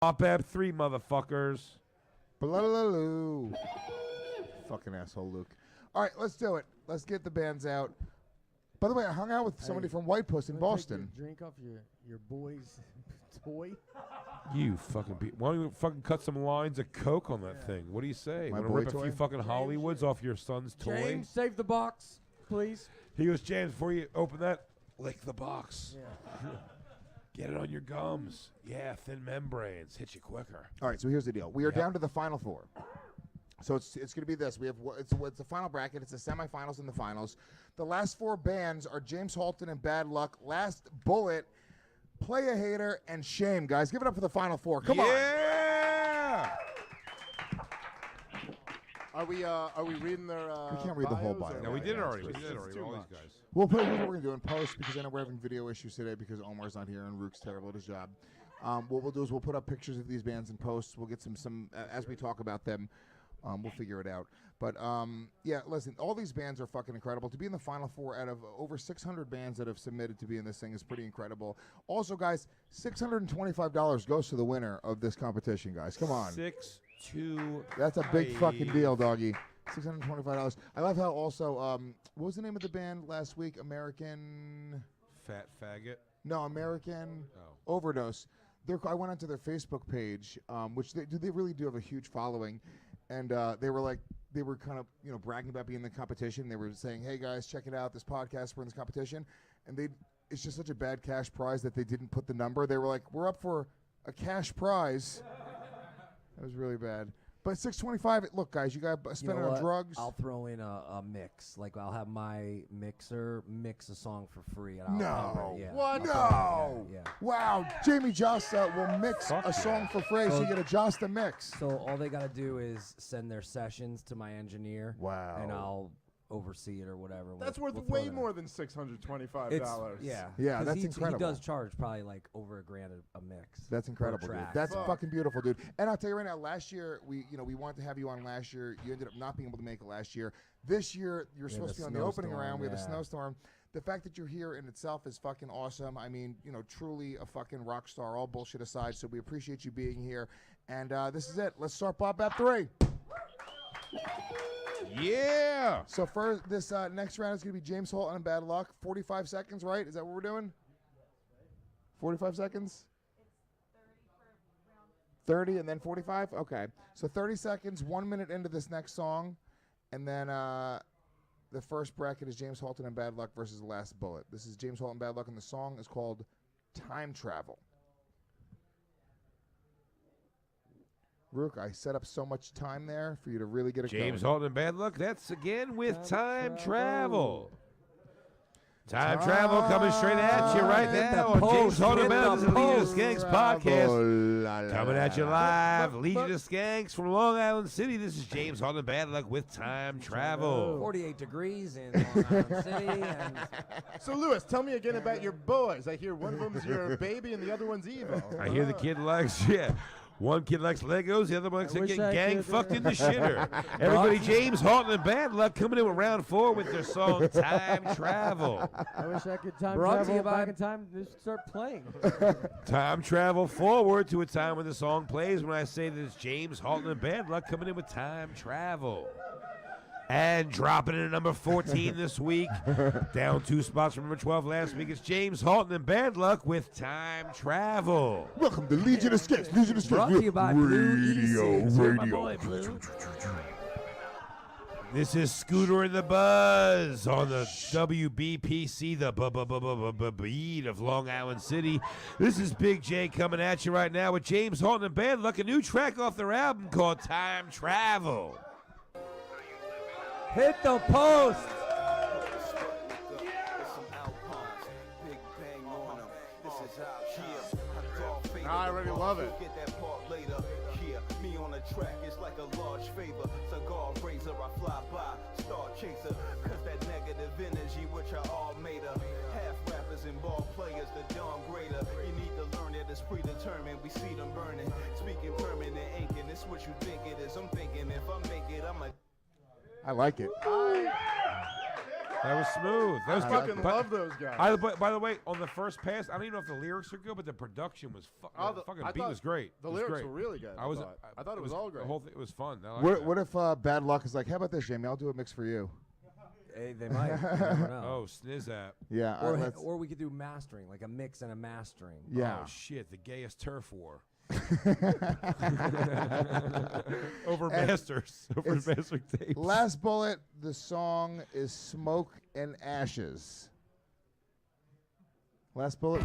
Op-Eb 3, motherfuckers. Blah-la-la-loo. Fucking asshole, Luke. All right, let's do it. Let's get the bands out. By the way, I hung out with somebody from White Puss in Boston. Drink off your boy's toy. You fucking why don't you fucking cut some lines of coke on that thing? What do you say? My Want to boy rip a toy? few fucking Hollywoods off your son's toy? James, save the box, please. He goes, James, before you open that, lick the box. Yeah. Get it on your gums. Yeah, thin membranes. Hit you quicker. All right, so here's the deal. We are down to the final four. So it's going to be this. We have it's the final bracket. It's the semifinals and the finals. The last four bands are James Halton and Bad Luck, Last Bullet, Play a Hater, and Shame. Guys, give it up for the final four. Come on. Yeah! Are we reading their We can't read the whole bios, bio. or No, we what? did it already. We It's did it just already. too All much. these guys. We'll put here's what we're going to do in post because I know we're having video issues today because Omar's not here and Rook's terrible at his job. What we'll do is we'll put up pictures of these bands in post. We'll get some as we talk about them. We'll figure it out. But, yeah, listen, all these bands are fucking incredible. To be in the final four out of over 600 bands that have submitted to be in this thing is pretty incredible. Also, guys, $625 goes to the winner of this competition, guys. Come on. 6-2. That's a big fucking deal, doggy. $625. I love how also, what was the name of the band last week? American... Fat faggot. No, American Overdose. I went onto their Facebook page, which they really do have a huge following, and they were kind of bragging about being in the competition. They were saying, "Hey guys, check it out, this podcast, we're in this competition," and it's just such a bad cash prize that they didn't put the number. They were like, "We're up for a cash prize." That was really bad. But $625. Look, guys, you got to spend it on drugs. I'll throw in a mix. Like I'll have my mixer mix a song for free. And No. What? No. Yeah. Wow. Jamie Josta will mix a song for free, so you get a Josta mix. So all they got to do is send their sessions to my engineer. Wow. And I'll oversee it or whatever. That's We'll worth throw way it in. more than $625. Yeah. Yeah, 'Cause that's he incredible. does charge probably like over $1,000 a mix. That's incredible, per dude. track. That's fucking beautiful, dude. And I'll tell you right now, last year we wanted to have you on last year. You ended up not being able to make it last year. This year you're supposed to be on the opening round. We had a snowstorm. The fact that you're here in itself is fucking awesome. I mean, truly a fucking rock star. All bullshit aside, so we appreciate you being here. And this is it. Let's start Bob at 3. Yeah. So first, this next round is going to be James Halton and Bad Luck. 45 seconds, right? Is that what we're doing? 45 seconds? 30 and then 45? Okay. So 30 seconds, 1 minute into this next song. And then the first bracket is James Halton and Bad Luck versus Last Bullet. This is James Halton and Bad Luck, and the song is called Time Travel. Rook, I set up so much time there for you to really get it going. James Halton and Bad Luck. That's again with Time Travel. Time Travel coming straight at you right now on James Halton and Bad Luck. This is the Legion of Skanks podcast. Coming at you live. Legion of Skanks from Long Island City. This is James Halton and Bad Luck with Time Travel. 48 degrees in Long Island City. And So, Lewis, tell me again about your boys. I hear one of them's your baby and the other one's evil. I hear the kid likes, one kid likes Legos, the other one likes to get gang fucked in the shitter. Everybody, James Halton and Bad Luck coming in with round 4 with their song Time Travel. I wish I could time Brought to travel you by- back in time to start playing. Time travel forward to a time when the song plays when I say that it's James Halton and Bad Luck coming in with Time Travel. And dropping in at number 14 this week, down 2 spots from number 12 last week, it's James Halton and Bad Luck with Time Travel. Welcome to Legion of Skanks. Legion of Skanks. Brought to you by Blue Radio. EDC. This is Scooter and the Buzz on the WBPC, the beat of Long Island City. This is Big J coming at you right now with James Halton and Bad Luck, a new track off their album called Time Travel. Hit the post. I already love it. Get that part later. Yeah, me on the track is like a large favor. Cigar razor, I fly by, star chaser. Cause that negative energy which I all made of. Half rappers and ball players, the dawn greater. You need to learn that it's predetermined. We see them burning. Speaking permanent ink, and it's what you think it is. I'm thinking if I make it, I'm a. I like it. That was smooth. That was I good. fucking But- love those guys. by the way, on the first pass, I don't even know if the lyrics are good, but the production was fucking I beat thought was great. The It was lyrics great. were really good. I thought it was all great. The whole thing was fun. I liked What, that. what if Bad Luck is like, how about this, Jamie? I'll do a mix for you. Hey, they might. You never know. Oh, sniz app. Yeah. Or we could do mastering, like a mix and a mastering. Yeah. Oh shit, the gayest turf war. Over And masters. Over it's- mastering tapes. Last bullet. The song is Smoke and Ashes. Last bullet.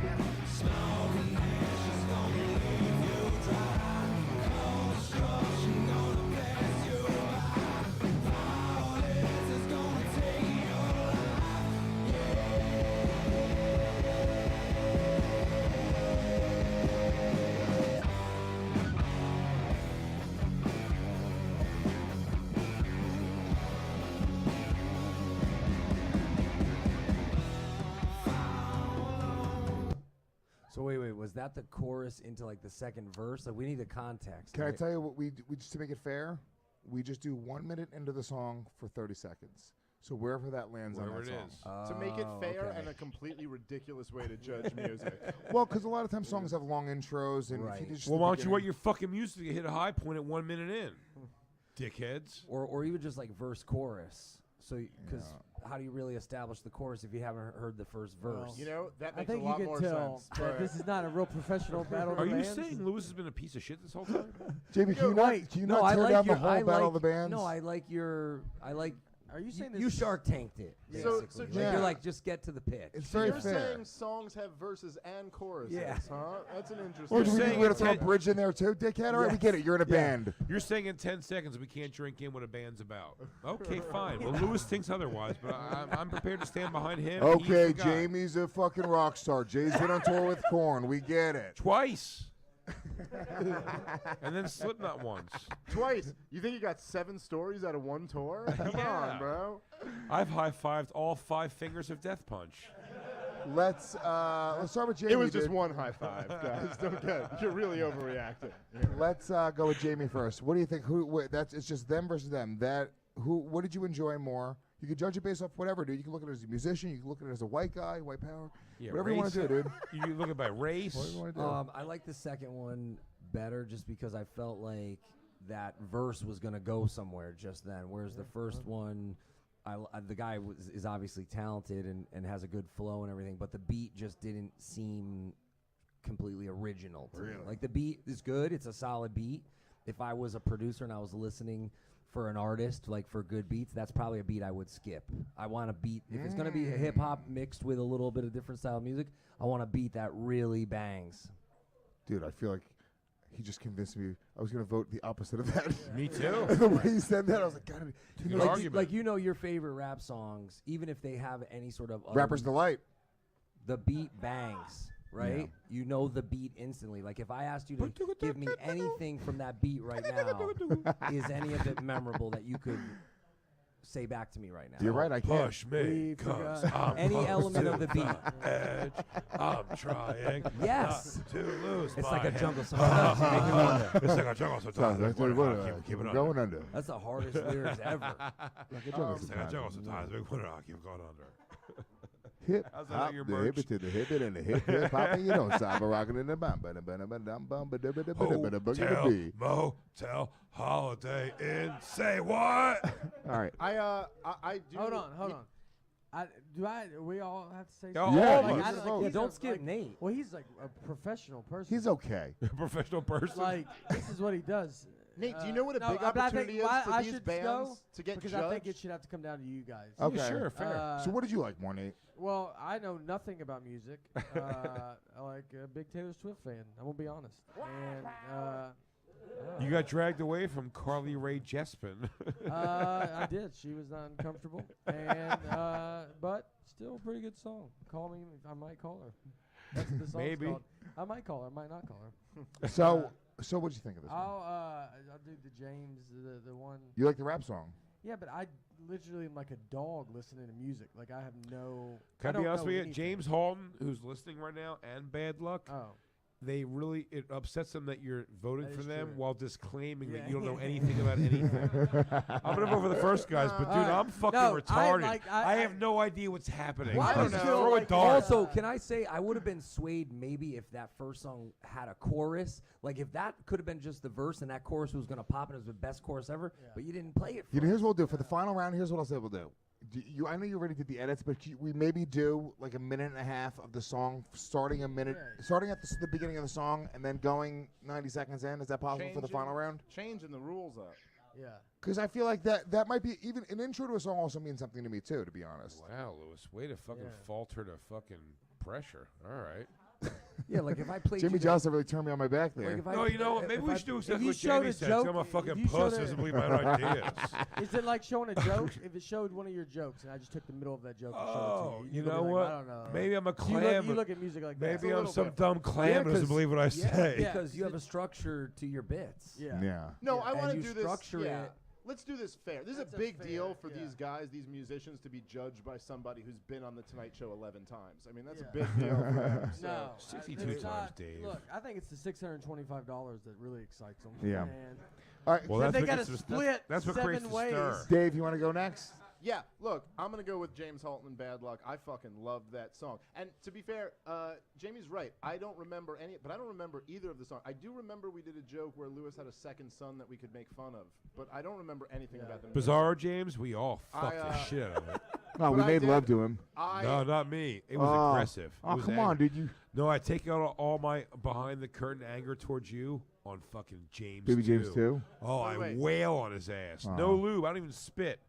So wait, was that the chorus into like the second verse? Like we need the context. Can I right? tell you what we just to make it fair? We just do 1 minute into the song for 30 seconds. So wherever that lands Wherever on that it song. is. To make it fair okay. and a completely ridiculous way to judge music. Well, because a lot of times songs have long intros, and if Right. you just Well, the why don't you beginning- want your fucking music to hit a high point at 1 minute in? Dickheads. Or even just like verse chorus. So because how do you really establish the chorus if you haven't heard the first verse? Well, You know, that I makes a think you lot can more tell sense. that but- this is not a real professional battle. Are of the you bands. saying Lewis has been a piece of shit this whole time? Jamie, can you wait, can you no, not I tear like down your, the whole I Battle like, of the Bands? No, I like Are you saying you this? Shark Tanked it. So- Basically. so Like, Yeah. you're like just get to the pitch. It's So very you're fair. saying songs have verses and choruses, Yeah. huh? That's an interesting. Or do we saying want to it's throw a ten- bridge in there too, dickhead? All right, we Yes. get it. You're in a band. You're saying in 10 seconds we can't drink in what a band's about. Okay, fine. Well, Lewis thinks otherwise, but I'm prepared to stand behind him. He's Okay, the guy. Jamie's a fucking rock star. Jay's been on tour with Korn. We get it. Twice. And then Slipknot once. Twice. You think you got 7 stories out of one tour? Come Yeah. on, bro. I've high-fived all 5 fingers of Death Punch. Let's start with Jamie. It was just dude. one high five, guys. Don't get it. You're really overreacting. Let's go with Jamie first. What do you think? It's just them versus them. What did you enjoy more? You can judge it based off whatever, dude. You can look at it as a musician. You can look at it as a white guy, white power. Yeah, Whatever you want to do, dude. You look at by race. Whatever you want to do. I like the second one better just because I felt like that verse was going to go somewhere just then, whereas the first one, the guy is obviously talented and has a good flow and everything, but the beat just didn't seem completely original to me. Like the beat is good, it's a solid beat. If I was a producer and I was listening for an artist, like for good beats, that's probably a beat I would skip. I want a beat, if it's going to be a hip hop mixed with a little bit of different style of music, I want a beat that really bangs. Dude, I feel like he just convinced me. I was going to vote the opposite of that. Me too. The way he said that, I was like, God, Good Like, argument. like you know your favorite rap songs, even if they have any sort of other Rapper's Delight. the beat bangs, right? You know the beat instantly. Like if I asked you to give me anything from that beat right now, is any of it memorable that you could say back to me right now? You're right, I can't. Push me, We 'cause forgot. I'm Any close element to of the beat. edge. I'm trying Yes. not to lose It's my like a head. jungle sometimes. You make me wonder. It's like a jungle sometimes. That's Keep what it going under. under. That's the hardest lyrics ever. Like a jungle It's like a jungle sometimes. sometimes. We put it on. Keep going under. Hip How's that hop, on your the merch? hip it to the hip it and the hip hip hop and you don't stop a rocking in the bum ba da ba da ba dum bum ba da ba da ba da ba da boogie da Hotel, bee. motel, holiday inn. Say what? All right. I do. Hold on. We all have to say Yeah, something? all of Like, us. I Yeah, like, Yeah, he's don't a- skip like- Nate. Well, he's like a professional person. He's okay. Professional person. like this is what he does. Nate, do you know what a no, big but I think opportunity is why for I these should bands go to get because judged? I think it should have to come down to you guys. Okay. Yeah, sure, fair. So what did you like more, Nate? Well, I know nothing about music. I like a big Taylor Swift fan. I'm gonna be honest. And You got dragged away from Carly Rae Jepsen. I did. She was not uncomfortable, and but still a pretty good song. Call me. I might call her. That's what the song's Maybe. called. I might call her. I might not call her. So what'd you think of this one? I'll do the James, the one. You like the rap song? Yeah, but I literally am like a dog listening to music. Like I have no. Can I be don't honest know with you? anything. James Halton, who's listening right now, and Bad Luck, Oh. they really it upsets them that you're voting That for is them true. while disclaiming that Yeah. you don't know anything about anything. I'm gonna vote for the first guys, but dude, I'm fucking No, retarded. I I have no idea what's happening. Why I don't was know. Jill Throw a like dart. Also, can I say I would have been swayed maybe if that first song had a chorus. Like if that could have been just the verse and that chorus was gonna pop and it was the best chorus ever, but you didn't play it. You know, here's what we'll do for the final round. Here's what I'll say we'll do. I know you already did the edits, but we maybe do like a minute and a half of the song, starting at the beginning of the song and then going 90 seconds in. Is that possible for the final round? Changing the rules up. Yeah. Because I feel like that might be even an intro to a song also means something to me too, to be honest. Wow, Lewis, way to fucking Yeah. falter to fucking pressure. All right. Yeah, like if I played Jimmy you that- Johnson really turned me on my back there. like if I No, you know what? if Maybe I- we should do exactly you what showed Jamie a said. joke- I'm a if fucking you showed puss. a- Doesn't believe my own ideas. Is it like showing a joke? If it showed one of your jokes and I just took the middle of that joke and showed Oh, it to you you'd know be like, what? I don't know. Maybe I'm a you clam. look at music like that. Maybe a I'm little some bit. dumb clam who doesn't 'cause- believe what I say. Yeah. because you have a structure to your bits. Yeah. Yeah. No, Yeah. I And want to you do this. structure Yeah. it. Let's do this fair. This That's is a big deal fair, for yeah. these guys, these musicians, to be judged by somebody who's been on the Tonight Show 11 times. I mean, that's Yeah. a big deal for them. So. No, 62 it's times, not- Dave. Look, I think it's the $625 that really excites them. Yeah. And All right, Well, then that's they what got to gets- split that's what 7 creates the ways. stir. Dave, you want to go next? Yeah, look, I'm going to go with James Halton and Bad Luck. I fucking loved that song. And to be fair, Jamie's right. I don't remember any, but I don't remember either of the songs. I do remember we did a joke where Lewis had a second son that we could make fun of, but I don't remember anything about them. Bizarro James, we all I, fucked the shit out of it. No, we But I made did- love to him. No, not me. It was aggressive. It Oh, was come on, angry. dude. You No, I take out all my behind the curtain anger towards you on fucking James. Baby James too? Oh, I wait. wail on his ass. Oh. No lube. I don't even spit.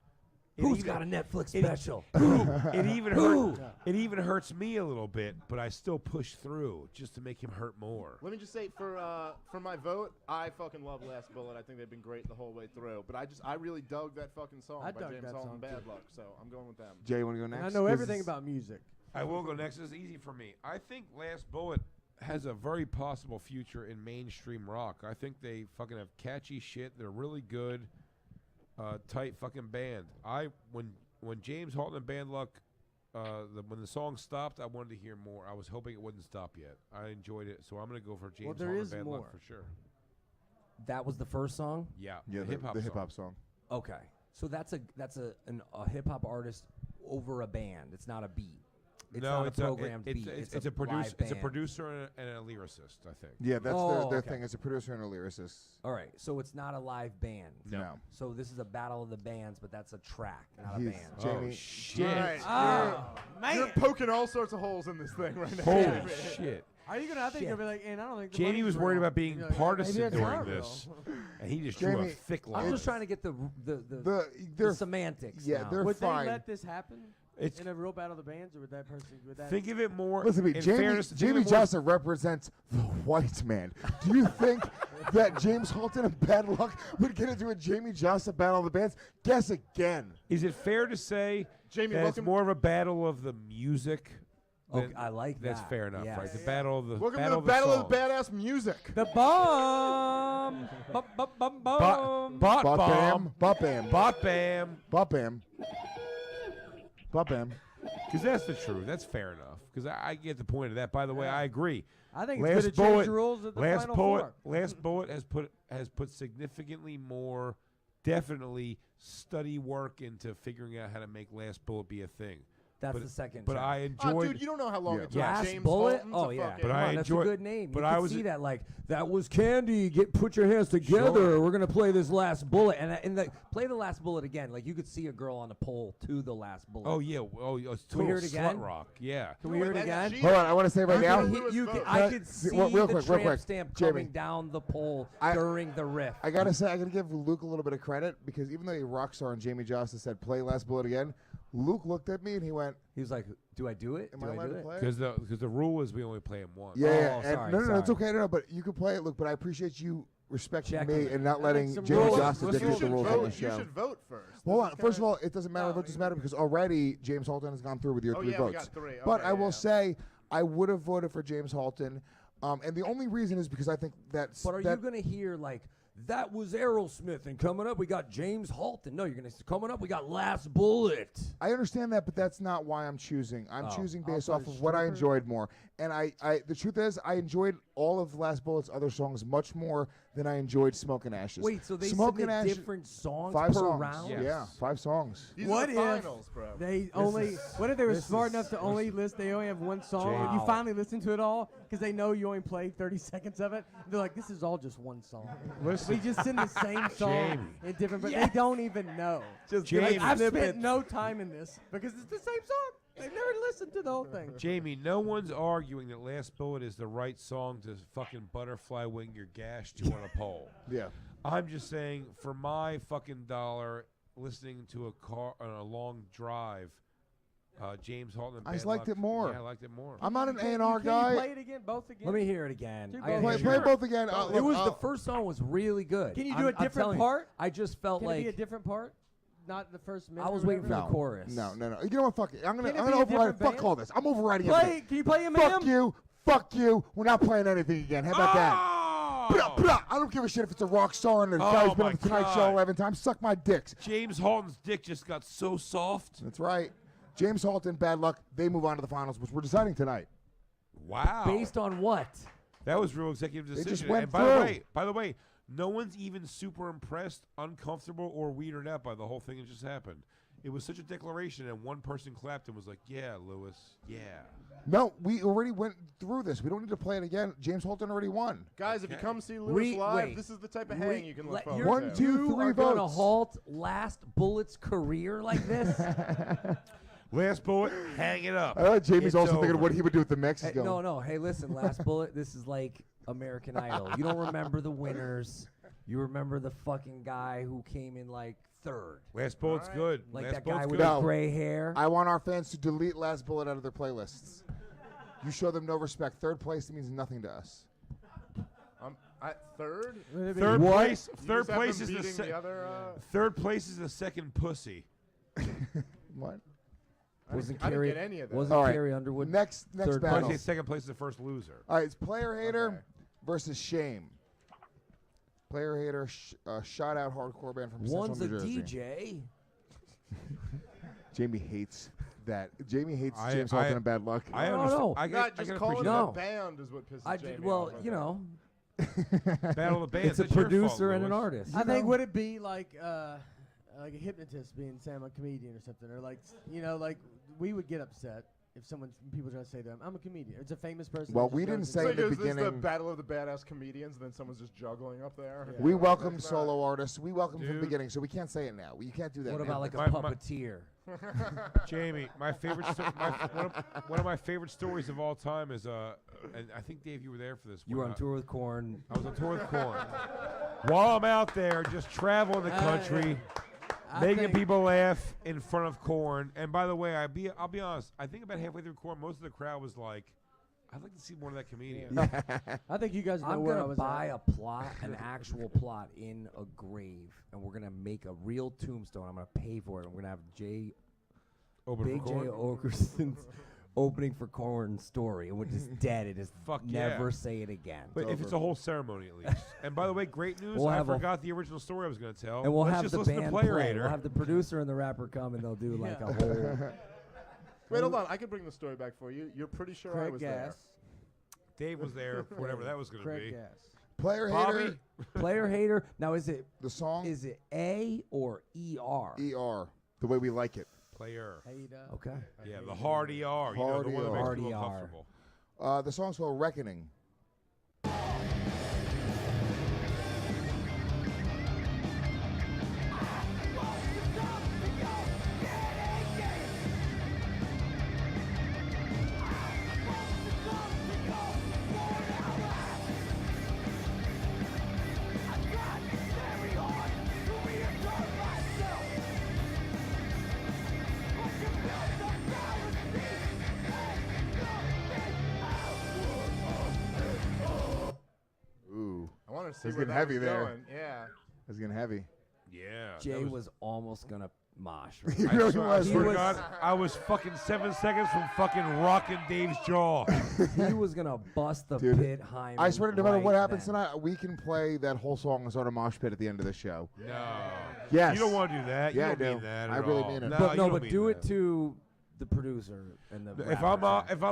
It Who's even- got a Netflix it- special? It even Who? hurt. It even hurts me a little bit, but I still push through just to make him hurt more. Let me just say, for my vote, I fucking love Last Bullet. I think they've been great the whole way through. But I really dug that fucking song I by dug James that Halton song, and Bad too. Luck. So I'm going with them. Jay, you want to go next? And I know This everything is- about music. I will go next. This is easy for me. I think Last Bullet has a very possible future in mainstream rock. I think they fucking have catchy shit. They're really good, tight fucking band. When James Halton and Bad Luck, when the song stopped, I wanted to hear more. I was hoping it wouldn't stop yet. I enjoyed it, so I'm gonna go for James there Halton is and Bad more. Luck for sure. That was the first song. Yeah, Yeah, the hip hop. the hip hop song. Okay, so that's a hip hop artist over a band. It's not a beat. It's no, not it's a programmed beat. it's a producer. live It's a band. producer and a lyricist. I think. Yeah, that's Oh, their okay. thing. It's a producer and a lyricist. All right, so it's not a live band. No. So this is a battle of the bands, but that's a track, not a He's- band. Jamie, Oh shit! All right, you're poking all sorts of holes in this thing right now. Holy shit! Are you gonna? I think Shit. you'll be like, and I don't think the Jamie money's was worried real." about being You're like, partisan maybe that's during not real. this, and he just drew a Jamie, thick I'm line. just trying to get the they're semantics. yeah, now. they're Would fine. they let this happen It's in a real battle of the bands, or would that person? Would that? think of it more. Listen to me, in Jamie. fairness, think of Jamie it more- Johnson represents the white man. Do you think that James Halton and Bad Luck would get into a Jamie Johnson battle of the bands? Guess again. Is it fair to say Jamie, that it's welcome- more of a battle of the music? Okay, than- I like That's that. fair enough, Yes. right? The battle of the Welcome battle to the Battle of the songs. Badass Music. The bomb. Bum, bum, bum, Bot, bum. bot Bop bomb, bam, bop bam, bot bam. bop bam, bop bam. Because that's the truth. That's fair enough. Because I get the point of that. By the way, I agree. I think Last it's good to change Bullet- the rules at the Last final Bullet, four. Last Bullet has put significantly more, definitely study work into figuring out how to make Last Bullet be a thing. That's but, the second But track. I enjoyed. Dude, you don't know how long Yeah. it took Last James Bullet? Halton Oh to yeah, fucking... But Come I on, that's enjoy- a good name. but you I can was- see that like that was Candy. Put your hands together. Sure. We're gonna play this Last Bullet, and play the Last Bullet again. Like you could see a girl on a pole to the Last Bullet. Oh yeah. Oh, it's Can we total hear it again? slut rock. Yeah. Can we hear it Wait, again? she- Hold on, I want to say right now. Lewis You vote. I No, could see real the quick, tramp real quick. stamp Jamie. coming down the pole I- during the riff. I gotta say, I gotta give Luke a little bit of credit because even though he rock star and Jamie Johnson said play Last Bullet again, Luke looked at me and he went, He was like, "Do I do it? "Am Do I I allowed do to it?" play?" Because the rule is we only play them once. Yeah, Oh, yeah. And sorry, no, it's sorry. okay, no, but you can play it, Luke. But I appreciate you respecting Checking me it. and not I letting think some Jamie rules- Johnson let's dictate the should rules on vote. the You show. should vote first. Hold This on. is First of kinda- all, it doesn't matter. No, It doesn't matter because already James Halton has gone through with your Oh, 3 yeah, we votes. got 3. But Okay, I will yeah. say I would have voted for James Halton, and the only reason is because I think that's. But are that, you gonna hear like that was Aerosmith, and coming up we got James Halton? No, you're gonna coming up we got Last Bullet. I understand that, but that's not why I'm choosing. I'm Oh. choosing based Also off of what I stripper? enjoyed more. And the truth is, I enjoyed all of Last Bullet's other songs much more than I enjoyed Smoke and Ashes. Wait, so they Smoke submit and Ashes, different songs 5 per songs. round? Yes. Yeah, 5 songs. These What are the if finals, bro. They only what if they were this smart is- enough to only list? They only have one song. And you Wow. finally listen to it all because they know you only played 30 seconds of it. They're like, this is all just one song. Listen, We just sing the same song Jamie. in different, but they don't even know. Just Jamie. Like, I've spent no time in this because it's the same song. They've never listened to the whole thing. Jamie, no one's arguing that Last Bullet is the right song to fucking butterfly wing your gash to on a pole. Yeah. I'm just saying, for my fucking dollar, listening to a car on a long drive, James Halton. And I just Bad liked Luck- it more. Yeah, I liked it more. I'm not an Can A&R you guy. play it again, both again? Let me hear it again. Do I gotta both. hear Play it. both again. It was the first song was really good. Can you do a I'm different telling you, part? I just felt Can like it be a different part? Not the first minute. I was or waiting for whatever? the chorus. No. You know what? Fuck it. I'm Can it gonna be a override. different Fuck band? all this. I'm overriding Play. everything. Can you play a Fuck ma'am? you. Fuck you. We're not playing anything again. How about that? Oh! Blah, blah. I don't give a shit if it's a rock star and the guy's been my on the Tonight God. Show 11 times. Suck my dicks. James Halton's dick just got so soft. That's right. James Halton, Bad Luck. They move on to the finals, which we're deciding tonight. Wow. Based on what? That was real executive decision. just went and through. by the way, no one's even super impressed, uncomfortable, or weirded out by the whole thing that just happened. It was such a declaration, and one person clapped and was like, "Yeah, Lewis, yeah." No, we already went through this. We don't need to play it again. James Halton already won. Guys, if you come see Lewis Wait. live, this is the type of hang you can look forward you're- 1, to. 2, you 3 are gonna votes. halt Last Bullet's career like this? Last Bullet, hang it up. Jamie's It's also thinking over. of what he would do with the mix. He's Hey, going, no. Hey, listen, Last Bullet. This is like American Idol. You don't remember the winners. You remember the fucking guy who came in like third, Last Bullet's good. like Last that Bullet's guy with good. the No. gray hair. I want our fans to delete Last Bullet out of their playlists. You show them no respect. Third place means nothing to us. At third? Third What? place. You Third just have place them is the beating the other. third place is the second pussy. What? Wasn't I didn't Carrie? get any of that. Wasn't All right. Carrie Underwood? Next Third battle. Okay, second place is the first loser. All right, it's Player Hater Okay. versus Shame. Player Hater, shot out hardcore band from One's a Central New Jersey. DJ. Jamie hates that. Jamie hates I- James I- Halton and Bad Luck. I No, understand. no. I Not got just I calling appreciate it No. a band is what pisses I Jamie well, off. you know, that. Battle of the Bands. it's a that's your fault, producer and an Lewis. artist. I think would it be like a hypnotist being Sam a comedian or something, or like like we would get upset if people try to say to them, "I'm a comedian." It's a famous person. Well, that just we goes didn't and say So in the is this the beginning- battle of the badass comedians, and then someone's just juggling up there? Yeah. We Yeah, welcome that's solo artists. We welcome from the Dude. beginning, so we can't say it now. You can't do that. What now. about like a My- puppeteer? Jamie, my favorite, one of my favorite stories of all time is, and I think Dave, you were there for this. You were when, on tour with Korn. I was on tour with Korn. While I'm out there, just traveling the country, I making think- people laugh in front of Korn. And by the way, I'll be honest. I think about halfway through Korn, most of the crowd was like, "I'd like to see more of that comedian." I think you guys know I'm where I gonna was buy at. a plot, an actual plot in a grave, and we're gonna make a real tombstone. I'm gonna pay for it. I'm gonna have Open Big for J Korn. Okerson's opening for Korn's story, and we're just dead. It is Fuck yeah. never say it again. But if it's a whole ceremony at least. And by the way, great news. We'll I have a- forgot the original story I was going to tell. And we'll Let's have just the listen band to Player play. Hater. We'll have the producer and the rapper come, and they'll do like a whole. Wait, hold on. I can bring the story back for you. You're pretty sure I Craig was Gass. Dave was there, whatever that was going to Craig be. Gass. Player Bobby? Hater, Player hater. Now is it the song A or ER? ER, the way we like it. Player. Hater. Okay. Yeah, the hard ER. You know, the one that makes Hard people ER. uncomfortable. The song's called Reckoning. Ooh, I want to see It's where getting that heavy was there. going. Yeah. it's getting heavy. Yeah. Jay that was almost gonna mosh. He Right? really I was. swear to was- God, I was fucking 7 seconds from fucking rocking Dave's jaw. He was gonna bust the Dude, pit Hyman. I swear to no matter what right happens then. tonight, we can play that whole song and start a mosh pit at the end of the show. No. Yes. You don't want to do that. Yeah, you I don't do. mean that I at really all. mean it. No, But you no, don't but mean do that. it to the producer and the. If rapper if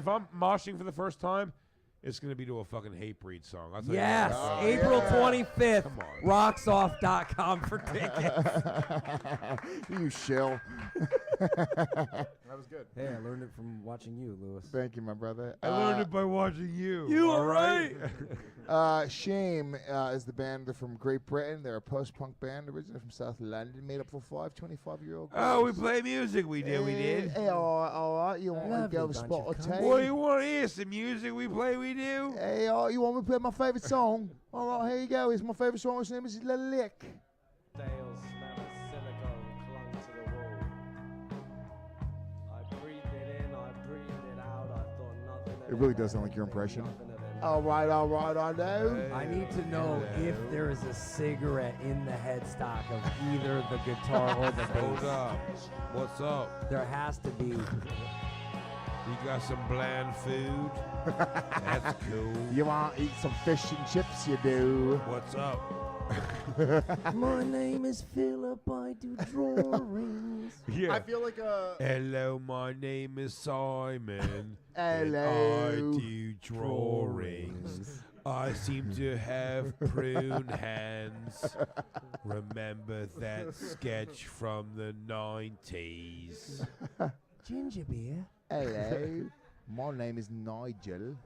I'm moshing for the first time, it's gonna be to a fucking Hatebreed song. I'll tell you Yes, that. April 25th. Come on. Rocksoft.com for tickets. You shill. That was good. Hey, I learned it from watching you, Lewis. Thank you, my brother. I learned it by watching you. You all all right? Shame is the band. They're from Great Britain. They're a post-punk band originally from South London, made up for 5 25-year-old girls. Oh, we play music. We did. We did. Hey, all right. You want to Lovely go a bunch spot or of cunts. two? What do you want to hear? Some music we play. We do. Hey, all right, you want me to play my favourite song? All right, here you go. It's my favourite song. Its name is Little Lick. Dale smell of silicone clung to the wall. I breathed it in, I breathed it out, I thought nothing of It really does sound like your impression. nothing of it. All right, I know. I need to know if there is a cigarette in the headstock of either the guitar or the Hold bass. up. What's up? There has to be. You got some bland food? That's cool. You want to eat some fish and chips? You do. What's up? My name is Philip. I do drawings. Yeah. I feel like Hello, my name is Simon. and Hello. I do drawings. I seem to have prune hands. Remember that sketch from the 90s? Ginger beer. Hello. My name is Nigel,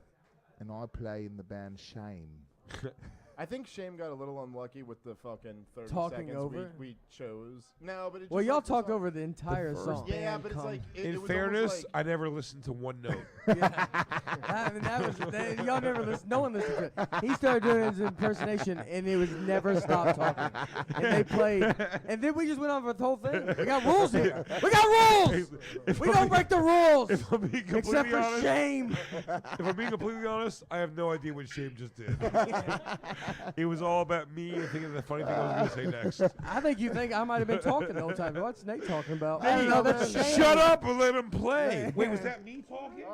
and I play in the band Shame. I think Shame got a little unlucky with the fucking 30 Talking seconds over? we chose. No, but it Well, just y'all like the talk song- over the entire song. Yeah, but it's like it In was almost fairness, like, I never listened to one note. Y'all never listened. No one listened to it. He started doing his impersonation, and it was never stopped talking. And they played, and then we just went on for the whole thing. We got rules here. We got rules. We don't break the rules. If I'm being completely Except for honest, Shame. if I'm being completely honest, I have no idea what Shame just did. It was all about me and thinking of the funny thing I was going to say next. I think you think I might have been talking the whole time. What's Nate talking about? Hey, no, that's Shame. Shut up and let him play. Wait, was that me talking?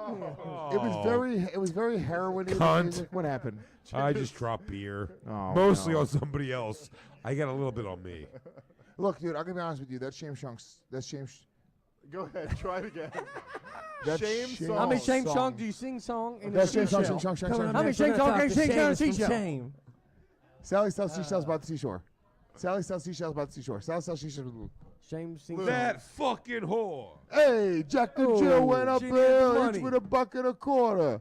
It was very heroin-y. Cunt. music. What happened? I just dropped beer. Oh, Mostly no. on somebody else. I got a little bit on me. Look, dude, I'm gonna be honest with you. That Shame Go ahead, try it again. That Shame Shame song. How many Shame song. songs do you sing song in That's the Shame seashell? song. How many Shame songs can you sing on a seashell? Shame. Sally sells seashells by the seashore. Sally sells seashells by the seashore. Sally sells seashells. Shame sings. That fucking whore. Hey, Jack and Oh, Jill went up she there needs each money. with a bucket of quarter.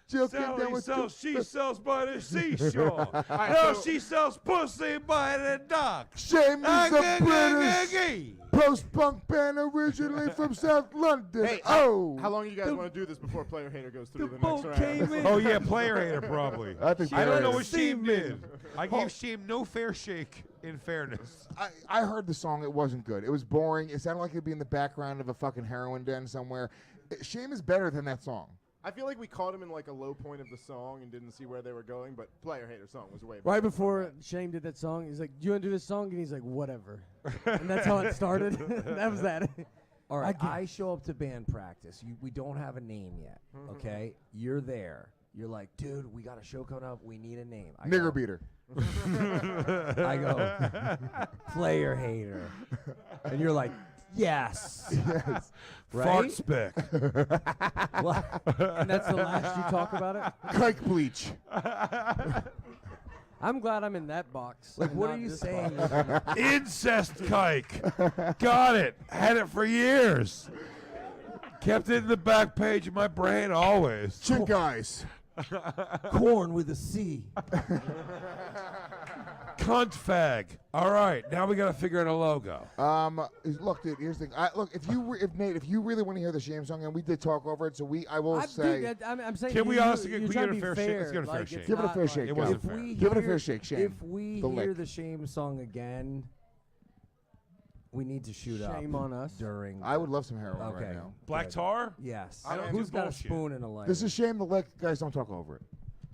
Jill came down Sally with sells, two- she sells by the seashore. Alright, No, so- she sells pussy by the dock. Shame is a British British. post-punk band originally from South London. Hey, oh, How long you guys want to do this before Player Hater goes through the, boat next round? came in. Oh yeah, player hater probably. I think I don't know player what Shame did. I gave Shame no fair shake. In fairness, I heard the song. It wasn't good. It was boring. It sounded like it'd be in the background of a fucking heroin den somewhere. Shame is better than that song. I feel like we caught him in like a low point of the song and didn't see where they were going, but Player Hater song was way better. Right before Shame did that song, he's like, "Do you want to do this song?" And he's like, "Whatever." And that's how it started. That was that. All right, I I show up to band practice. We don't have a name yet. Okay, you're there. You're like, dude, we got a show coming up. We need a name. I Nigger go, beater. I go, player hater, and you're like, yes, Yes. fart right? speck. Well, And that's the last you talk about it. Kike bleach. I'm glad I'm in that box. like, and what not are you this saying? box. Incest kike. Got it. Had it for years. Kept it in the back page of my brain always. Chink eyes. Corn with a C. Cunt fag. All right, now we gotta figure out a logo. Look, dude. Here's the thing. Look, if Nate, if you really want to hear the Shame song, and we did talk over it, so I will say, Dude, I'm saying, Can we you- honestly you're can we trying get to a be fair shake? Let's get a fair like, shake. it's Give it a not fair like- shake, It guys. wasn't If fair. we Give it a hear- fair shake, Shame. If we The hear lick. the Shame song again, we need to shoot up. Shame on us. During. I would love some heroin Okay. right now. Black Good. tar? Yes. I don't Who's do got bullshit. a spoon and a lighter? This is Shame the lick. Guys, don't talk over it.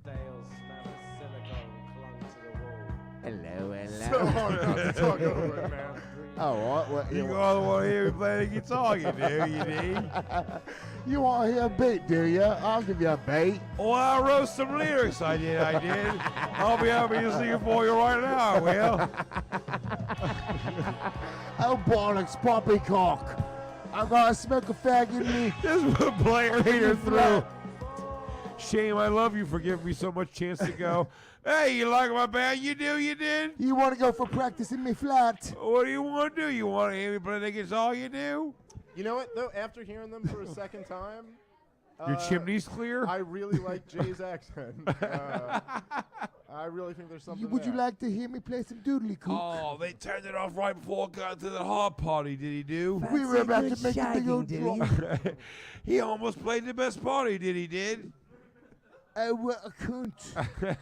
Dale smell of silicone clung to the wall. Hello, So hard not to talk over it, man. Oh, what? You all want to hear me play the guitar, you do, you need? You want to hear a beat, do you? I'll give you a beat. Oh, I wrote some lyrics, I did. I'll be happy to sing it for you right now, I will. Oh, bollocks, poppycock. I'm gonna smoke a fag in me. This is what player hater through. Shame, I love you for giving me so much chance to go. Hey, you like my band? You do, you did? You want to go for practice in me flat? What do you want to do? You want to hear me play like it's all you do? You know what, though? After hearing them for a second time, Your chimney's clear? I really like Jay's accent. I really think there's something Would you there. like to hear me play some doodly cook? Oh, they turned it off right before I got to the hard party, did he do? We were about to make the big old drop. He almost played the best party, did he did? What a cunt.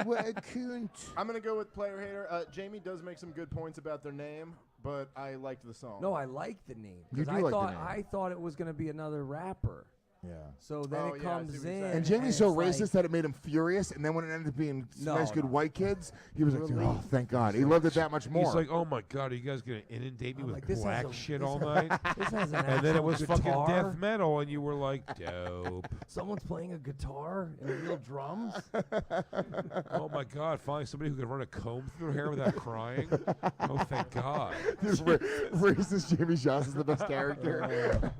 What a cunt. I'm going to go with player hater. Jamie does make some good points about their name, but I liked the song. No, I like the name. You Because do like the name. I thought it was going to be another rapper. Yeah. So then Oh, it yeah, I comes see what you're in. saying. And Jamie's it's so like, racist that it made him furious, and then when it ended up being No, nice, good no. white kids, he was like, Relief. oh, thank God. He loved it that much more. He's like, oh my God, are you guys going to inundate me I'm with like, this has black a- shit this all has- night? This has an And then it actual was fucking guitar. death metal, and you were like, dope. Someone's playing a guitar and real drums. Oh my God, finally somebody who could run a comb through her hair without crying. Oh, thank God. Racist Jamie Joss is the best character.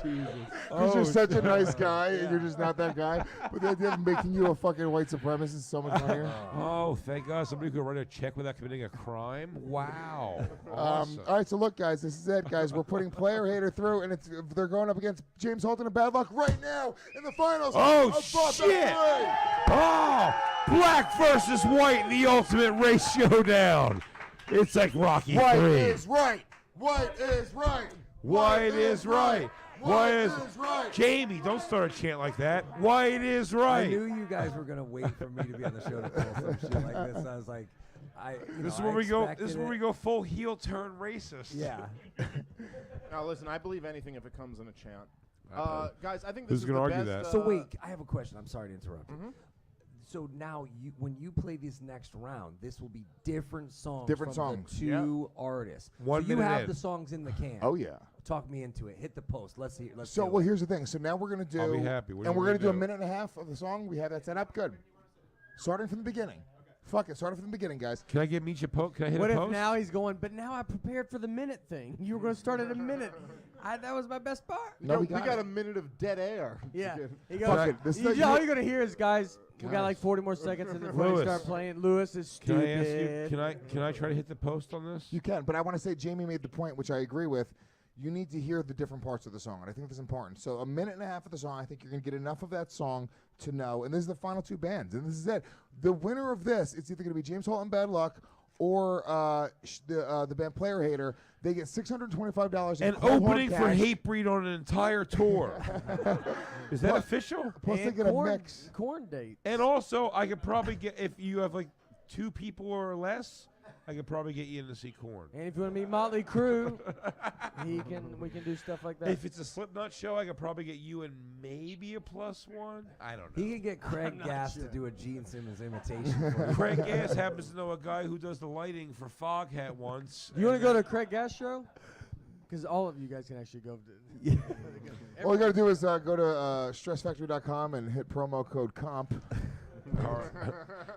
Jesus. Because you're such a nice guy, and Yeah. you're just not that guy. But the idea of making you a fucking white supremacist is so much funnier. Oh, thank God, somebody who could write a check without committing a crime. Wow. Awesome. All right, so look, guys, this is it, guys. We're putting player hater through, and they're going up against James Halton and Bad Luck right now in the finals. Oh, of Bop shit. F3. Oh, black versus white in the ultimate race showdown. It's like Rocky White 3. is right. White is right. White is right. White is right. Jamie, don't start a chant like that. White is I right. knew you guys were gonna wait for me to be on the show to pull some shit like this. I was like, This is I where we go. expected This is where it. we go full heel turn racist. Yeah. Now, listen, I believe anything if it comes in a chant. Uh-oh. Guys, I think Who's this is gonna the argue best. that? So wait, I have a question. I'm sorry to interrupt. Mhm. So now, when you play this next round, this will be different songs. Different from songs. The two artists. 1 so you minute have in. the songs in the can. Oh, yeah. Talk me into it. Hit the post. Let's hear. Let's. So, do well, it. here's the thing. So now we're going to do. I'll be happy. What do and you we're want going to do a me to do? minute and a half of the song. We have that set up. Good. Starting from the beginning. Fuck it. Starting from the beginning, guys. Can I get meet you post? Can I hit What a if post? now he's going, but now I prepared for the minute thing. You were going to start at a minute. That was my best part. No, we we got got it. a minute of dead air. Yeah. Again. He Fuck goes, it. This you is know, all you're going to hear is, guys, we Guys. got like 40 more seconds and before we Lewis. start playing. Lewis is Can stupid. I ask you? Can I try to hit the post on this? You can, but I want to say Jamie made the point, which I agree with. You need to hear the different parts of the song, and I think that's important. So a minute and a half of the song, I think you're going to get enough of that song to know. And this is the final two bands, and this is it. The winner of this, it's either going to be James Holt and Bad Luck or the band Player Hater. They get $625 in An cold hard opening for cash. Hatebreed on an entire tour. Is that What? official? Plus they And get a corn, mix. corn date. And also, I could probably get, if you have like 2 people or less, I could probably get you in to see Korn. And if you want to meet Motley Crue, we can do stuff like that. If it's a Slipknot show, I could probably get you and maybe a +1. I don't know. He could get Craig Gass to do a Gene Simmons imitation. For you. Craig Gass happens to know a guy who does the lighting for Foghat once. You want to go to Craig Gass show? Because all of you guys can actually go. To All you got to do is go to stressfactory.com and hit promo code COMP.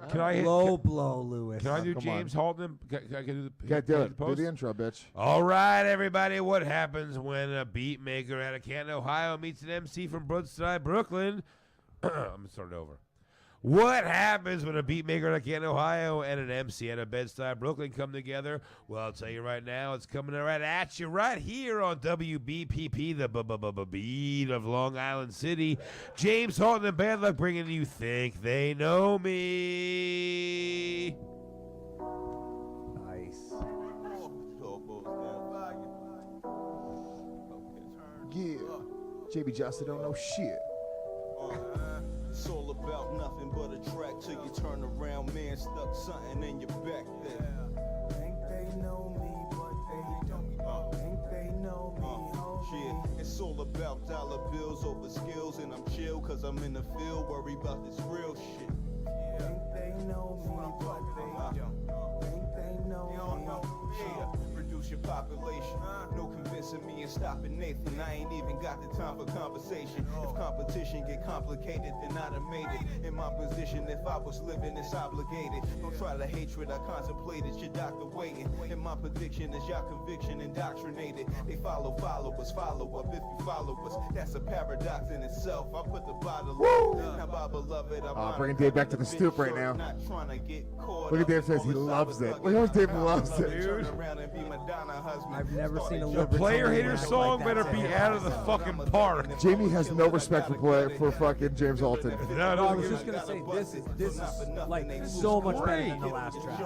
Can I hit? Low blow, Lewis. Can I do come James Halton? Can I do the? Can't do can I it. Do post? the intro, bitch. All right, everybody. What happens when a beat maker out of Canton, Ohio meets an MC from Brookside, Brooklyn? I'm gonna start it over. What happens when a beat maker out of Canton, Ohio, and an MC out of Bed-Stuy, Brooklyn come together? Well, I'll tell you right now, it's coming right at you right here on WBPP, the beat of Long Island City. James Halton and Bad Luck bringing you Think They Know Me. Nice. Yeah. JB Johnson don't know shit. It's all about nothing but a track till you turn around, man, stuck something in your back there. Think they know me, but they don't. Think they know me, Yeah, it's all about dollar bills over skills, and I'm chill cause I'm in the field, worry about this real shit. Think they know me, but they don't. Think they know me. Yeah, reduce your population. No convincing missing me and stopping Nathan. I ain't even got the time for conversation. If competition get complicated, then I'd have made it. In my position, if I was living, it's obligated. Don't try the hatred I contemplated, your doctor waiting. And my prediction is your conviction indoctrinated. They follow us, follow up if you follow us. That's a paradox in itself. I put the bottle up. Now, my beloved, I'm bringing Dave back to the stoop right now. Not trying to get caught. Look at Dave says he loves it. Look how much Dave loves it. Turn around and be Madonna husband. I've never seen a The libertine player hater act song like better that be to out of the fucking park. Jamie has no respect for fucking James Halton. No, No, I was just gonna say this is like so much better than the last track.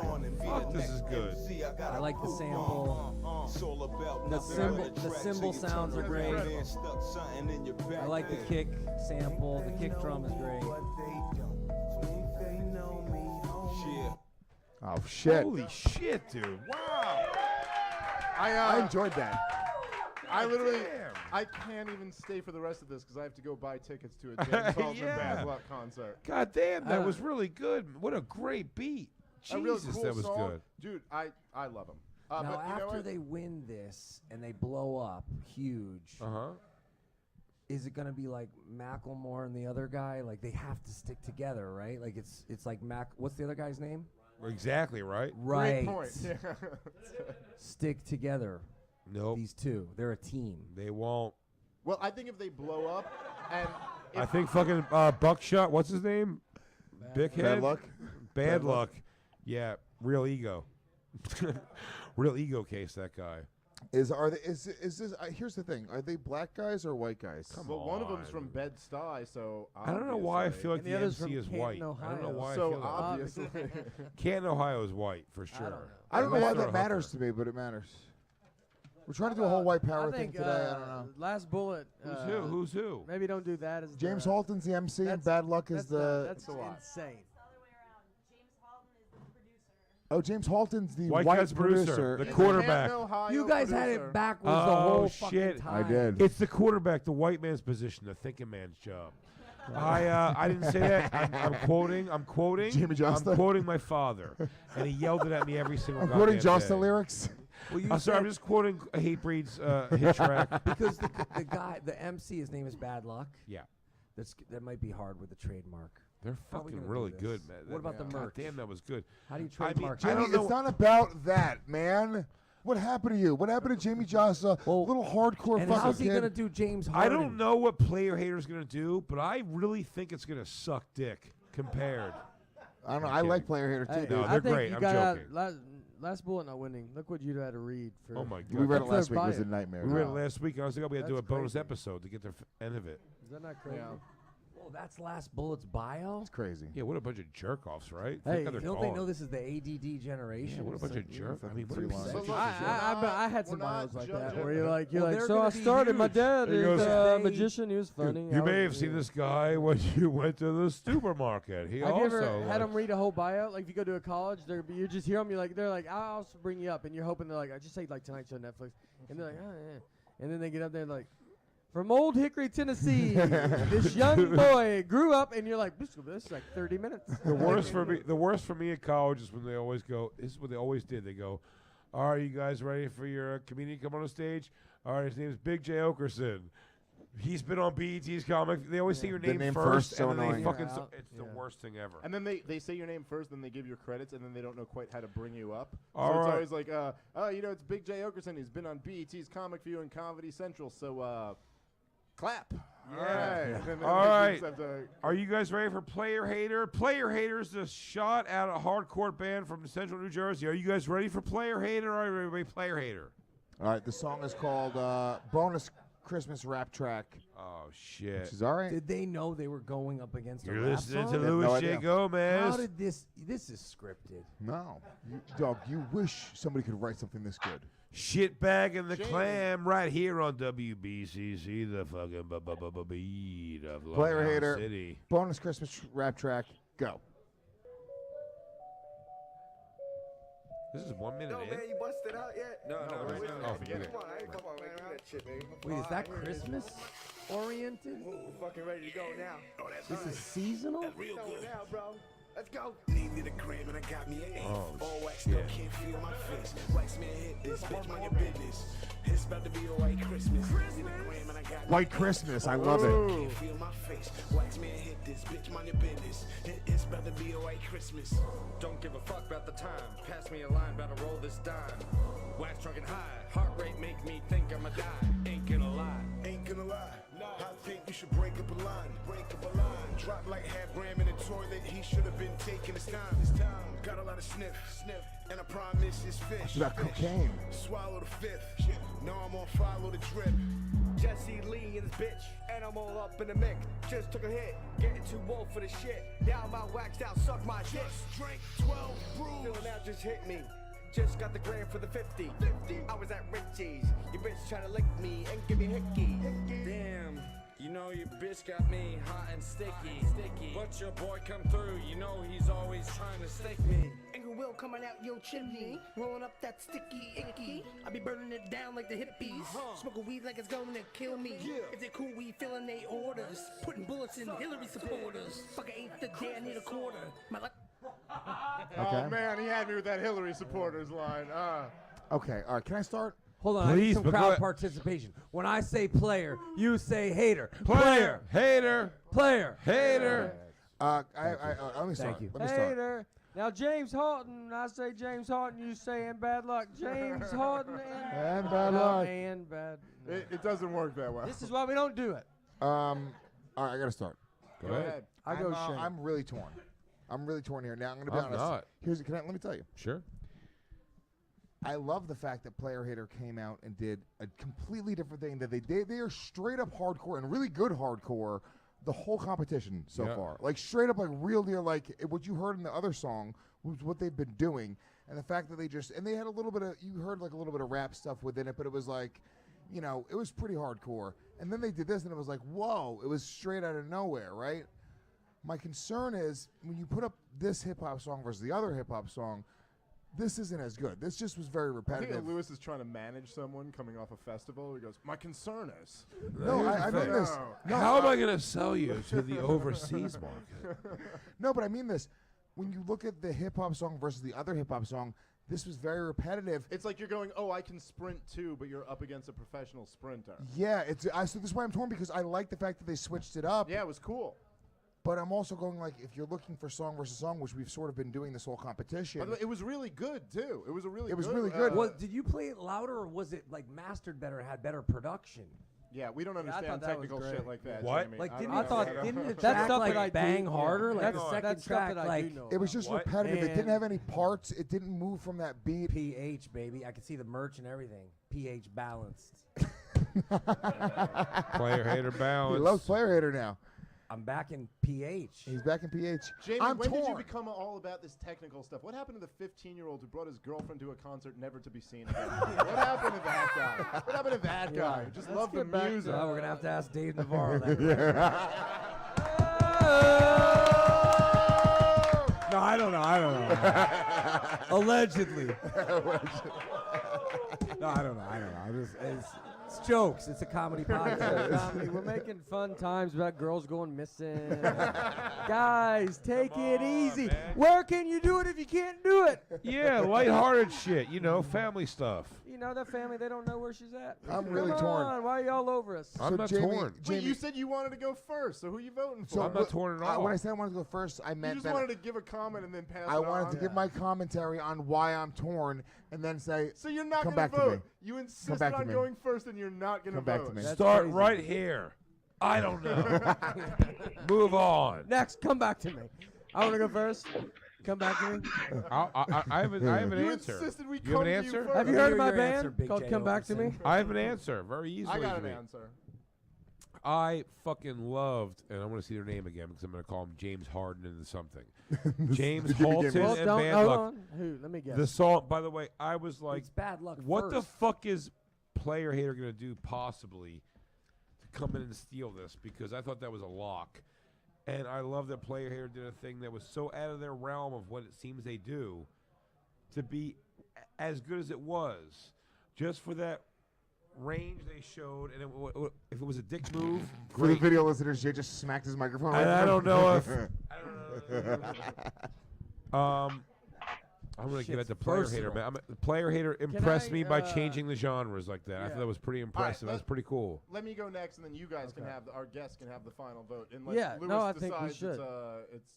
Fuck, this is good. I like the sample. The cymbal sounds are great. I like the kick sample. The kick drum is great. Oh shit! Holy shit, dude! Wow. I enjoyed that. I literally, Damn. I can't even stay for the rest of this because I have to go buy tickets to a James Halton Yeah. Bad Luck concert. God damn, that was really good. What a great beat. A really Jesus, cool that was song. good. Dude, I love him. Now but you know after what? they win this and they blow up huge, is it gonna be like Macklemore and the other guy? Like they have to stick together, right? Like it's like What's the other guy's name? Exactly right. Right. Great point. Yeah. Stick together. Nope. These two, they're a team. They won't. Well, I think if they blow up, and I think fucking Buckshot. What's his name? Big Head. Bad Luck. Bad luck. Yeah. Real ego. Real ego case. That guy. Is this? Here's the thing: are they black guys or white guys? well, one of them's from Bed-Stuy, so I don't know why I obviously- feel like And the the other's MC from is Canton, white. I don't know Ohio. why I So feel that. obviously, Canton, Ohio is white for sure. don't know. I don't know Let's why throw that a matters hooker. to me, but it matters. We're trying to do a whole white power I thing think, today. I don't know. Last bullet. Who's who? Who's who? Maybe don't do that. As James the, Halton's the MC and that's- Bad Luck is that's not- the. That's a lot. insane. Oh, James Halton's the White white guy's producer, the quarterback. Canton, Ohio You guys had producer. it backwards the Oh, whole shit. fucking time. I did. It's the quarterback, the white man's position, the thinking man's job. I didn't say that. I'm quoting. Jimmy Josta? I'm quoting my father, and he yelled it at me every single. I'm quoting goddamn Josta day. lyrics. Well, you I'm sorry. I'm said- just quoting Hatebreed's hit track. because the guy, the MC, his name is Bad Luck. Yeah, That might be hard with the trademark. they're How are we fucking gonna do really this? good, man. What about the God merch? damn, that was good. How do you I mean, trademark? I Jimmy, don't know. it's not about that, man. What happened to you? What happened to Jamie Josta? Well, little hardcore and fucking how's he kid. gonna do James I Harden? don't know what player hater's gonna do, but I really think it's gonna suck dick compared. I don't know. I'm I like kidding. player hater too, Hey, dude. No, I they're think great. you I'm got joking. last bullet not winning. Look what you had to read for. Oh my god. We read it That's last their week. It was bio. a nightmare. We read it last week. I was like, oh, we got to do a That's bonus crazy. episode to get the end of it. Is that not crazy? Yeah. Well, that's Last Bullet's bio. It's crazy. Yeah, what a bunch of jerk offs, right? Hey, Think how they're Don't they gone. know this is the ADD generation? Yeah, what a bunch of jerk. I mean, what three are we lines. saying? But look, I had some we're not bios like judging. that where you're like Well, they're so I gonna be started. My huge. dad He is goes, a They- magician. He was funny. You may have seen this guy when you went to the supermarket. He Have you also ever had like- them read a whole bio? Like if you go to a college, you just hear them. You're like, they're like, I'll also bring you up, and you're hoping they're like, I just say like Tonight Show, Netflix, and they're like, oh yeah, and then they get up there like, from Old Hickory, Tennessee, this young boy grew up, and you're like, this is like 30 minutes. The worst for me. The worst for me at college is when they always go. This is what they always did. They go, "Are you guys ready for your comedian come on the stage?" All right, his name is Big J Okerson. He's been on BET's comic. They always say your The name, name first, first, so and then they annoying. fucking. You're out. It's the Yeah. worst thing ever. And then they say your name first, then they give your credits, and then they don't know quite how to bring you up. All so it's right. always like, it's Big J Okerson. He's been on BET's Comic View and Comedy Central. So, clap. Yeah. All right. And then All you right. just have to- Are you guys ready for Player Hater? Player Hater's the shot at a hardcore band from Central New Jersey. Are you guys ready for Player Hater? Or are you ready for Player Hater? All right, the song is called Bonus Christmas Rap Track, Oh shit! which is all right. Did they know they were going up against You're a rap listening song? to They have Louis no J. idea. Gomez. How did this is scripted. No, dog, you wish somebody could write something this good. Shitbag and the Shame. Clam right here on WBCC, the fucking beat of Long Player Island Hater. City. Bonus Christmas Rap Track, go. This is 1 minute No, in. man, you busted out yet? No, right wait, now. Oh, forget it. Come on, I ain't come on, man. Give me that shit, man. Wait, is that Christmas oriented? We're fucking ready to go now. Oh, that's This is seasonal? real good now, bro. Let's go. Needed a crib and I got me an eight. Oh, All waxed shit. up, can't feel my face. Wax man hit this, bitch, mind your business. It's about to be a white Christmas. White Christmas, I love it. Can't feel my face. Wax man hit this, bitch, mind your business. It's about to be a white Christmas. Don't give a fuck about the time. Pass me a line, about to roll this dime. Wax trucking high, heart rate make me think I'ma die. Ain't gonna lie. Ain't gonna lie. I think you should break up a line. Break up a line. Drop like half-gram in the toilet. He should have been taking his time. Got a lot of sniff. And I promise it's fish. It's about cocaine. Swallow the fifth. Now I'm on follow the drip. Jesse Lee and this bitch, and I'm all up in the mix. Just took a hit, getting too old for the shit. Now I'm out waxed out, suck my dick. Drink 12 brews. Feeling out just hit me. Just got the grand for the 50. I was at Richie's. Your bitch trying to lick me and give me hickey. Damn, you know your bitch got me hot and sticky. But your boy come through, you know he's always trying to stick me. Angry Will coming out your chimney, rolling up that sticky icky. I be burning it down like the hippies, smoking weed like it's going to kill me. If they cool, we filling they orders, putting bullets in Hillary supporters. Fucking ain't the day I need a quarter. My luck. Oh man, he had me with that Hillary supporters line. Okay, all right. Can I start? Hold on, I need Please, some but go crowd ahead. participation. When I say player, you say hater. Player, hater, Player. hater. Let me start. Thank you. Let me start. Hater. Now, James Halton, I say James Halton, you say and bad luck. James Halton And bad luck. And bad. It doesn't work that well. This is why we don't do it. All right, I gotta start. Go ahead. I go Shane. I'm really torn. I'm really torn here. Now I'm gonna be I'm honest. not. Let me tell you. Sure. I love the fact that Player Hater came out and did a completely different thing. That they are straight up hardcore and really good hardcore. The whole competition so Yeah. far, like straight up, like real deal, like what you heard in the other song was what they've been doing, and the fact that they had a little bit of, you heard like a little bit of rap stuff within it, but it was like, it was pretty hardcore. And then they did this, and it was like, whoa, it was straight out of nowhere, right? My concern is when you put up this hip hop song versus the other hip hop song, this isn't as good. This just was very I repetitive. think Lewis is trying to manage someone coming off a festival. He goes, "My concern is." No, I mean this. No, How am I going to sell you to the overseas market? No, but I mean this. When you look at the hip hop song versus the other hip hop song, this was very repetitive. It's like you're going, "Oh, I can sprint too," but you're up against a professional sprinter. Yeah, so this is why I'm torn, because I like the fact that they switched it up. Yeah, it was cool. But I'm also going, like, if you're looking for song versus song, which we've sort of been doing this whole competition. By the way, it was really good too. It was It was really good. Did you play it louder, or was it like mastered better and had better production? Yeah, we don't I understand thought that was technical great. shit like that. What? Jamie. Like, I didn't don't it, know. didn't the That's track stuff like that I bang do, harder? yeah. Like That's- the second that's stuff track, that I like do know. It was just What? repetitive. It didn't And- have any parts. It didn't move from that beat. pH, baby. I could see the merch and everything. pH balanced. Player, hater, He balance. loves Player Hater now. I'm back in pH. He's back in PH. Jamie, I'm when did you torn. become all about this technical stuff? What happened to the 15-year-old who brought his girlfriend to a concert never to be seen again? What happened to that guy? What happened to that guy? Who just Let's loved the get back to music. Well, we're gonna have to ask Dave Navarro that. No, I don't know. Allegedly. No, I don't know. It's jokes. It's a comedy podcast. Tommy, we're making fun times about girls going missing. Guys, take it easy. man. Where can you do it if you can't do it? Yeah, lighthearted shit. Family stuff. You know, that family, they don't know where she's at. I'm really Come torn. on, why are you all over us? I'm not Jamie, torn. Wait, you said you wanted to go first, so who are you voting for? So I'm not torn at all. When I said I wanted to go first, I you meant just that wanted to give a comment and then pass I it wanted on? to give my commentary on why I'm torn, and then say, So you're not Come going back to vote. me. You Come insisted back to on me. going first, and you're not going to Come back vote. to me. That's Start crazy. right here. I don't know. Move on. Next, come back to me. I want to go first. Come back to me. I have an You answer. insisted we You have come an to you answer? first. Have you Let me heard of hear my your answer, band Big called J. Come Back to Me? Overson. I have an answer. Very easily. I got to an me. answer. I fucking loved, and I want to see their name again because I'm going to call him James Harden and something. James give me Halton game. Well, and don't. Bad Hold Luck. on. Who? Let me guess. The song, by the way, I was like, It's bad luck. what the first. fuck is Player Hater going to do possibly to come in and steal this? Because I thought that was a lock. And I love that Player Hater did a thing that was so out of their realm of what it seems they do to be as good as it was. Just for that range they showed, and if it was a dick move, for the great. video listeners, Jay just smacked his microphone. And I don't know if I'm gonna give it shit's to player hater, versatile. man. The player hater impressed I, me by changing the genres like that. I yeah. thought that was pretty All right, impressive. That's pretty cool. Let me go next, and then you guys can Okay. have our guests can have the final vote. Unless Yeah, Lewis no, I think we decides should. it's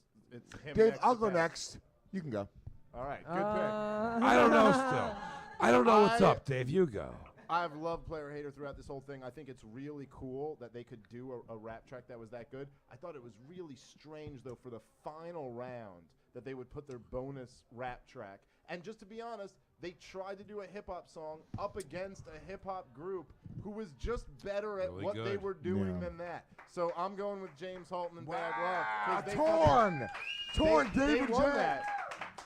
him. Dave, next I'll to go pass. next. You can go. All right, good pick. I don't know still. I don't know what's up, Dave. You go. I've loved Player Hater throughout this whole thing. I think it's really cool that they could do a rap track that was that good. I thought it was really strange, though, for the final round that they would put their bonus rap track. And just to be honest, they tried to do a hip-hop song up against a hip-hop group who was just better at Really what they good. were doing Yeah. than that. So I'm going with James Halton and Bad Luck. 'cause they Torn, they David won J. that.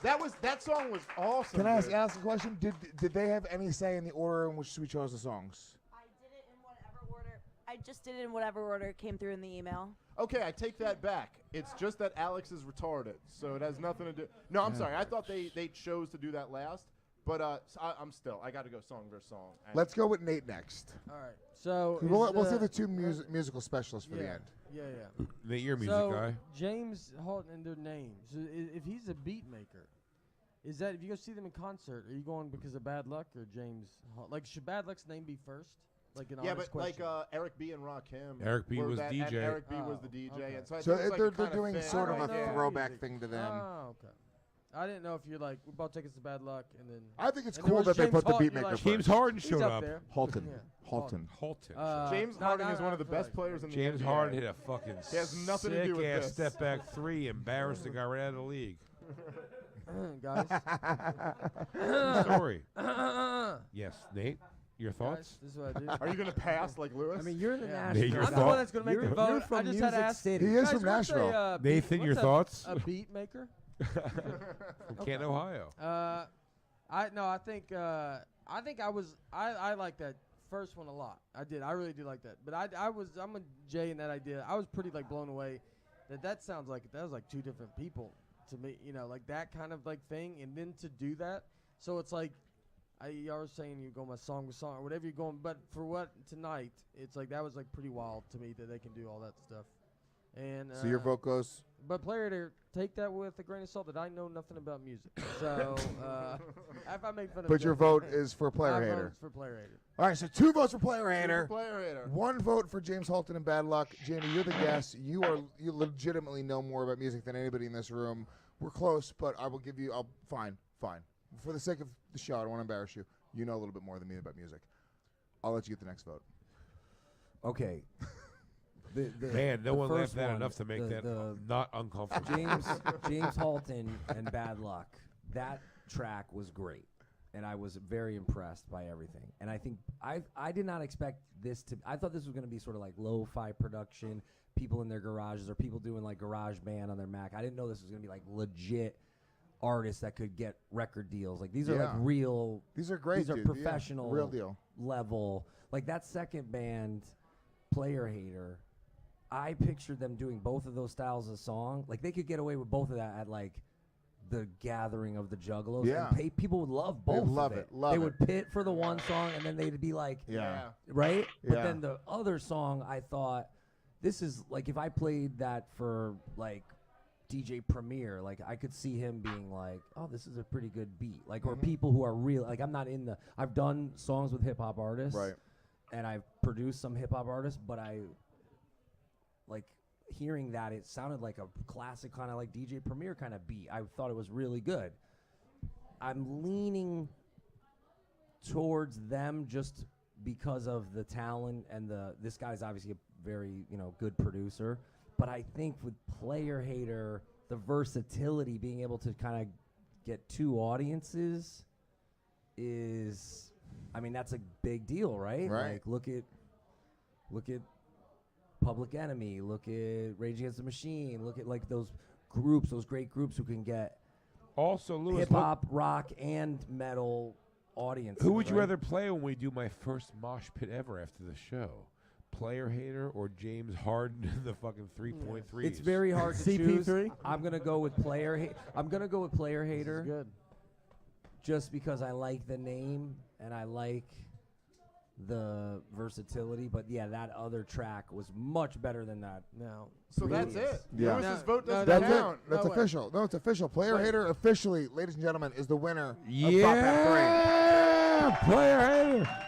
That song was awesome. Can I dude. ask a question? Did they have any say in the order in which we chose the songs? I did it in whatever order. I just did it in whatever order it came through in the email. Okay, I take that back. It's just that Alex is retarded, so it has nothing to do. No, I'm sorry. I thought they chose to do that last, but I got to go song versus song. And Let's go with Nate next. All right. So We'll is save the two musical specialists for the yeah, end. yeah. Nate, you're a music So guy. James Halton and their names. So if he's a beat maker, is that if you go see them in concert, are you going because of Bad Luck or James? Like, should Bad Luck's name be first? Like an yeah, honest but question. like Eric B and Rakim. Eric B were was that, DJ. And Eric B was Oh, the DJ, okay. and so I So think it's like they're a kinda doing fit. sort of I a don't know throwback music. thing to them. Oh, okay. I didn't know if you're like we're both taking some Bad Luck and then. I think it's and there cool was that they James put the Halton, beat you're maker like, James first. Harden He's showed up up. there. Halton. Yeah. Halton. James no, Harden no, is one no, of the I feel best like- players in the James NBA. Harden hit a fucking He has nothing to do with sick-ass this. step-back three, embarrassed the guy right out of the league. Guys. Sorry. Yes, Nate, your Guys, thoughts? this is what I do. Are you gonna pass like Lewis? I mean, you're in the Yeah. Nate, Nashville. your I'm the thought? one that's gonna make You're- the vote. you're from I just had to Music ask. City. He is Guys, from what's Nashville. Nathan, what's your a- thoughts? A beat maker? From Canton, Ohio. I think I like that first one a lot. I did. I really do like that. But I'm a Jay in that idea. I was pretty like blown away that sounds like that was like two different people to me. You know, like that kind of like thing, and then to do that. So it's like you are saying you go my song with song or whatever you're going. But for what tonight, it's like that was like pretty wild to me that they can do all that stuff. And So your vote goes. but player to take that with a grain of salt that I know nothing about music. So if I make fun of But your Jeff, vote is for my player hater. vote's for player hater. All right, so 2 votes for player hater. Player hater. 1 vote for James Halton and Bad Luck. Jamie, you're the guest. You legitimately know more about music than anybody in this room. We're close, but I will give you. Fine. For the sake of the show, I don't want to embarrass you. You know a little bit more than me about music. I'll let you get the next vote. Okay. Man, no the one first laughed that one, enough to make that the not uncomfortable. James Halton and Bad Luck. That track was great, and I was very impressed by everything. And I think I did not expect this to. I thought this was going to be sort of like lo-fi production, people in their garages or people doing like Garage Band on their Mac. I didn't know this was going to be like legit artists that could get record deals. Like these are like real. These are great. These are dude. Yeah, professional, real deal level. Like that second band, Player Hater. I pictured them doing both of those styles of song. Like they could get away with both of that at like the gathering of the Juggalos. Yeah. And people would love both. love of it, love they it. would pit for the one song and then they'd be like, right? Yeah. But then the other song, I thought, this is like if I played that for like DJ Premier, like I could see him being like, oh, this is a pretty good beat. Like, or people who are real, like I'm not in the, I've done songs with hip hop artists. Right. And I've produced some hip hop artists, but I like hearing that it sounded like a classic kind of like DJ Premier kind of beat. I thought it was really good. I'm leaning towards them just because of the talent and this guy's obviously a very, good producer, but I think with Player Hater, the versatility, being able to kind of get 2 audiences is, I mean, that's a big deal, right? Right. Like look at Public Enemy, look at Rage Against the Machine, look at like those great groups who can get Also, Lewis, hip hop, rock, and metal audiences. who would you right? rather play when we do my first mosh pit ever after the show? Player Hater or James Harden in the fucking 3.3s? It's very hard to choose. CP3? I'm gonna go with Player. I'm gonna go with Player Hater. Good. Just because I like the name and I like the versatility. But yeah, that other track was much better than that. No. So that's it. Yeah. Lewis's vote doesn't That's count. it. That's No way. official. No, it's official. Player Hater officially, ladies and gentlemen, is the winner of Bop at 3. Yeah, player hater.